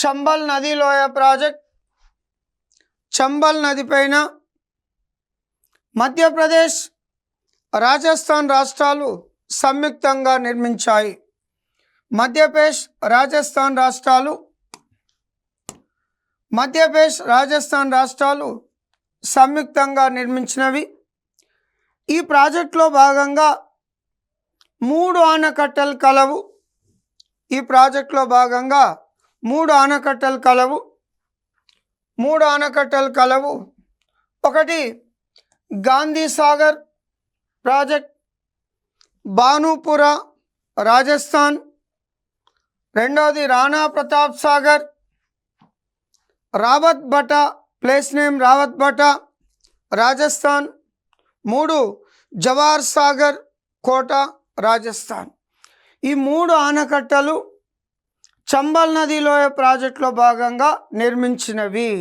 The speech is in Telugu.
చంబల్ నది లోయ ప్రాజెక్ట్ చంబల్ నది పైన మధ్యప్రదేశ్ రాజస్థాన్ రాష్ట్రాలు సంయుక్తంగా నిర్మించాయి. మధ్యప్రదేశ్ రాజస్థాన్ రాష్ట్రాలు సంయుక్తంగా నిర్మించినవి. ఈ ప్రాజెక్టులో భాగంగా 3 ఆనకట్టలు కలవు. ఈ ప్రాజెక్టులో భాగంగా 3 ఆనకట్టలు కలవు. ఒకటి గాంధీ సాగర్ ప్రాజెక్ట్, బానుపురా రాజస్థాన్. రెండవది రాణా ప్రతాప్ సాగర్, రావత్ బటా, ప్లేస్ నేమ్ రావత్ బటా, రాజస్థాన్. 3 జవాహర్ సాగర్ కోటా, రాజస్థాన్. ఈ 3 ఆనకట్టలు చంబల్ నది లోయ ప్రాజెక్టులో భాగంగా నిర్మించినవి.